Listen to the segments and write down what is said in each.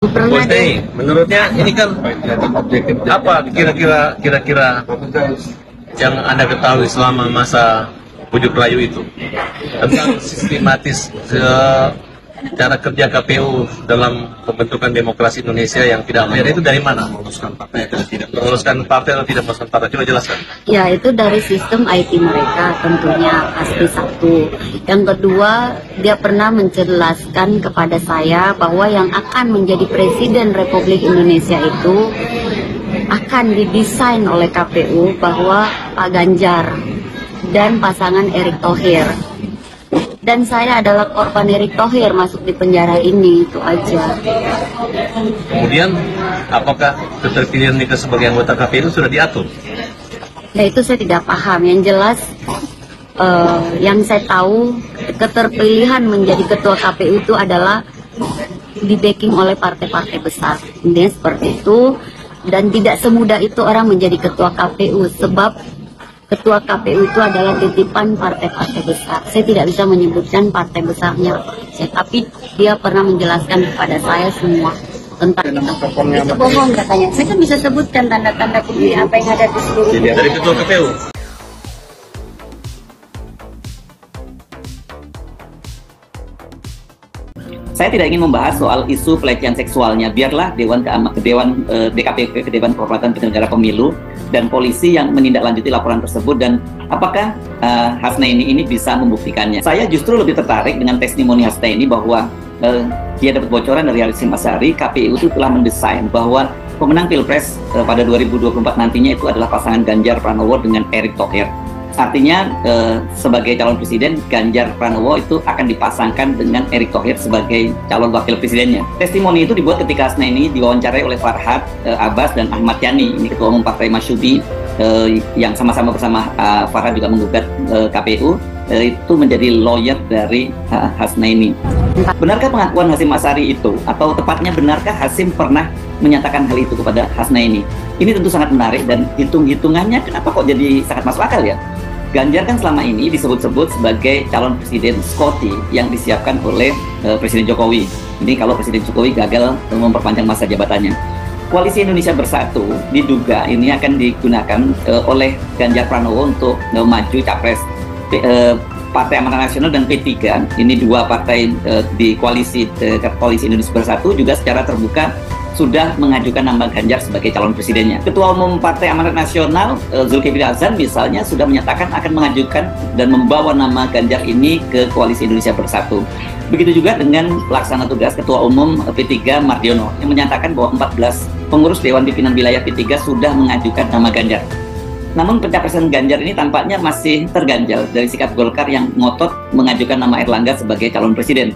Pernah deh. Menurutnya ini kan apa kira-kira yang Anda ketahui selama masa bujuk rayu itu tentang sistematis cara kerja KPU dalam pembentukan demokrasi Indonesia yang tidak fair itu dari mana? Meluluskan partai atau tidak meluluskan partai, coba jelaskan. Ya, itu dari sistem IT mereka tentunya pasti satu. Yang kedua, dia pernah menjelaskan kepada saya bahwa yang akan menjadi Presiden Republik Indonesia itu akan didesain oleh KPU bahwa Pak Ganjar dan pasangan Erick Thohir. Dan saya adalah korban Erick Thohir masuk di penjara ini, itu aja. Kemudian, apakah keterpilihan Nika sebagai anggota KPU sudah diatur? Nah, itu saya tidak paham. Yang jelas, yang saya tahu, keterpilihan menjadi ketua KPU itu adalah di backing oleh partai-partai besar. Intinya seperti itu. Dan tidak semudah itu orang menjadi ketua KPU, sebab ketua KPU itu adalah titipan partai-partai besar. Saya tidak bisa menyebutkan partai besarnya, tapi dia pernah menjelaskan kepada saya semua tentang itu bohong katanya. Saya kan bisa sebutkan tanda-tanda kunci apa yang ada di seluruh Dari ketua KPU. Saya tidak ingin membahas soal isu pelecehan seksualnya. Biarlah DKPP, Dewan Kehormatan Penyelenggara Pemilu, dan polisi yang menindaklanjuti laporan tersebut, dan apakah Hasnaini ini bisa membuktikannya. Saya justru lebih tertarik dengan testimoni Hasnaini bahwa dia dapat bocoran dari Hasyim Asy'ari, KPU itu telah mendesain bahwa pemenang Pilpres pada 2024 nantinya itu adalah pasangan Ganjar Pranowo dengan Erick Thohir. Artinya sebagai calon presiden, Ganjar Pranowo itu akan dipasangkan dengan Erick Thohir sebagai calon wakil presidennya. Testimoni itu dibuat ketika Hasnaini diwawancarai oleh Farhad Abbas dan Ahmad Yani, ini ketua umum Partai Masyumi, yang sama-sama bersama Farhad juga menggugat KPU, itu menjadi lawyer dari Hasnaini. Benarkah pengakuan Hasyim Asy'ari itu, atau tepatnya benarkah Hasyim pernah menyatakan hal itu kepada Hasnaini? Ini tentu sangat menarik, dan hitung-hitungannya kenapa kok jadi sangat masuk akal ya? Ganjar kan selama ini disebut-sebut sebagai calon presiden Skoti yang disiapkan oleh Presiden Jokowi. Ini kalau Presiden Jokowi gagal memperpanjang masa jabatannya. Koalisi Indonesia Bersatu diduga ini akan digunakan oleh Ganjar Pranowo untuk maju capres. Partai Amanat Nasional dan P3, ini dua partai di koalisi Indonesia Bersatu, juga secara terbuka sudah mengajukan nama Ganjar sebagai calon presidennya. Ketua Umum Partai Amanat Nasional Zulkifli Hasan misalnya sudah menyatakan akan mengajukan dan membawa nama Ganjar ini ke Koalisi Indonesia Bersatu. Begitu juga dengan pelaksana tugas Ketua Umum P3 Mardiono yang menyatakan bahwa 14 pengurus Dewan Pimpinan Wilayah P3 sudah mengajukan nama Ganjar. Namun pencapresan Ganjar ini tampaknya masih terganjal dari sikap Golkar yang ngotot mengajukan nama Airlangga sebagai calon presiden.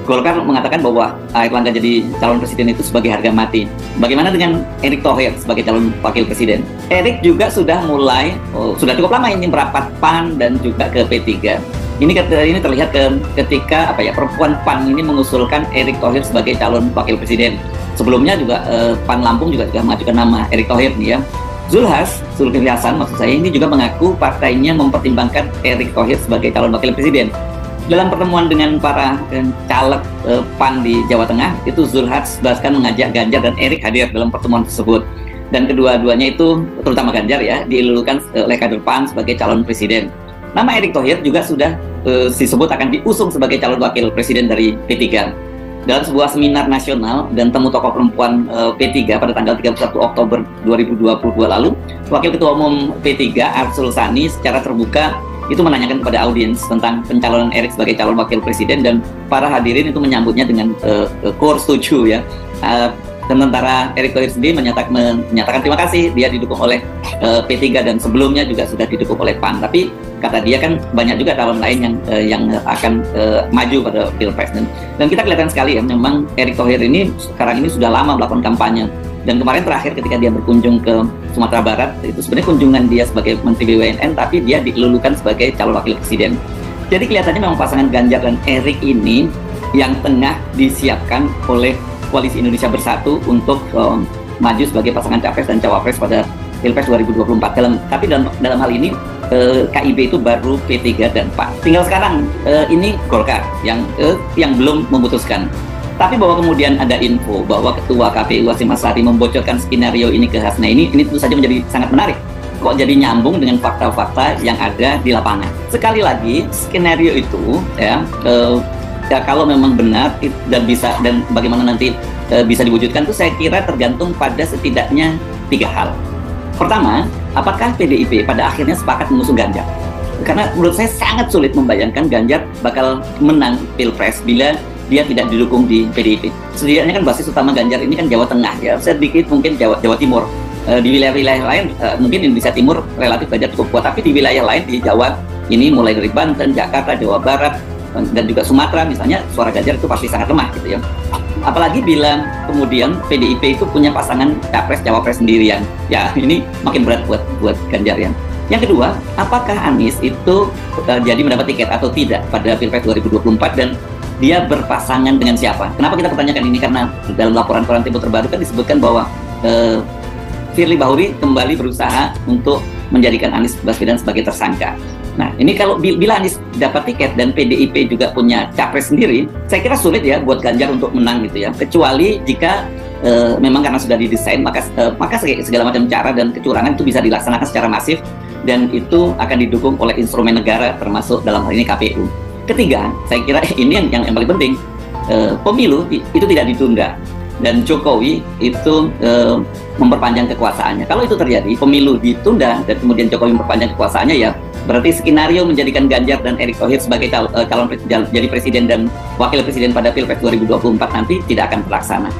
Golkar mengatakan bahwa Airlangga jadi calon presiden itu sebagai harga mati. Bagaimana dengan Erick Thohir sebagai calon wakil presiden? Erick juga sudah sudah cukup lama ini merapat PAN dan juga ke P3. Ini terlihat ketika perempuan PAN ini mengusulkan Erick Thohir sebagai calon wakil presiden. Sebelumnya juga PAN Lampung juga mengajukan nama Erick Thohir nih ya. Zulkifli Hasan maksud saya ini juga mengaku partainya mempertimbangkan Erick Thohir sebagai calon wakil presiden. Dalam pertemuan dengan para caleg PAN di Jawa Tengah, itu Zulhas bahkan mengajak Ganjar dan Erick hadir dalam pertemuan tersebut. Dan kedua-duanya itu, terutama Ganjar ya, dilulukan oleh kader PAN sebagai calon presiden. Nama Erick Thohir juga sudah disebut akan diusung sebagai calon wakil presiden dari P3. Dalam sebuah seminar nasional dan temu tokoh perempuan P3 pada tanggal 31 Oktober 2022 lalu, Wakil Ketua Umum P3 Arsul Sani secara terbuka itu menanyakan kepada audiens tentang pencalonan Erick sebagai calon wakil presiden, dan para hadirin itu menyambutnya dengan core setuju ya. Sementara Erick Thohir sendiri menyatakan terima kasih, dia didukung oleh P3 dan sebelumnya juga sudah didukung oleh PAN. Tapi kata dia kan banyak juga calon lain yang akan maju pada Pilpres, dan kita kelihatan sekali ya, memang Erick Thohir ini sekarang ini sudah lama melakukan kampanye. Dan kemarin terakhir ketika dia berkunjung ke Sumatera Barat, itu sebenarnya kunjungan dia sebagai Menteri BUMN, tapi dia dilulukan sebagai calon wakil presiden. Jadi kelihatannya memang pasangan Ganjar dan Erick ini yang tengah disiapkan oleh Koalisi Indonesia Bersatu untuk maju sebagai pasangan capres dan cawapres pada Pilpres 2024. Tapi dalam hal ini KIB itu baru P3 dan PAN. Tinggal sekarang ini Golkar yang belum memutuskan. Tapi bahwa kemudian ada info bahwa Ketua KPU Hasyim Asyari membocorkan skenario ini ke Hasna ini tentu saja menjadi sangat menarik. Kok jadi nyambung dengan fakta-fakta yang ada di lapangan. Sekali lagi, skenario itu ya kalau memang benar dan bagaimana nanti bisa diwujudkan itu saya kira tergantung pada setidaknya 3 hal. Pertama, apakah PDIP pada akhirnya sepakat mengusung Ganjar? Karena menurut saya sangat sulit membayangkan Ganjar bakal menang Pilpres bila dia tidak didukung di PDIP. Setidaknya kan basis utama Ganjar ini kan Jawa Tengah ya, sedikit mungkin Jawa Timur. Di wilayah-wilayah lain mungkin di Indonesia Timur relatif Ganjar cukup kuat, tapi di wilayah lain di Jawa ini mulai dari Banten, Jakarta, Jawa Barat dan juga Sumatera misalnya suara Ganjar itu pasti sangat lemah gitu ya. Apalagi bila kemudian PDIP itu punya pasangan capres cawapres sendirian, ya ini makin berat buat Ganjar ya. Yang kedua, apakah Anies itu jadi mendapat tiket atau tidak pada Pilpres 2024 dan dia berpasangan dengan siapa? Kenapa kita pertanyakan ini? Karena dalam laporan Koran Tempo terbaru kan disebutkan bahwa Firly Bahuri kembali berusaha untuk menjadikan Anies Baswedan sebagai tersangka. Nah, ini kalau bila Anies dapat tiket dan PDIP juga punya capres sendiri, saya kira sulit ya buat Ganjar untuk menang gitu ya. Kecuali jika memang karena sudah didesain, maka segala macam cara dan kecurangan itu bisa dilaksanakan secara masif dan itu akan didukung oleh instrumen negara termasuk dalam hal ini KPU. Ketiga, saya kira ini yang paling penting, pemilu itu tidak ditunda dan Jokowi itu memperpanjang kekuasaannya. Kalau itu terjadi, pemilu ditunda dan kemudian Jokowi memperpanjang kekuasaannya, ya berarti skenario menjadikan Ganjar dan Erick Thohir sebagai calon jadi presiden dan wakil presiden pada Pilpres 2024 nanti tidak akan terlaksana.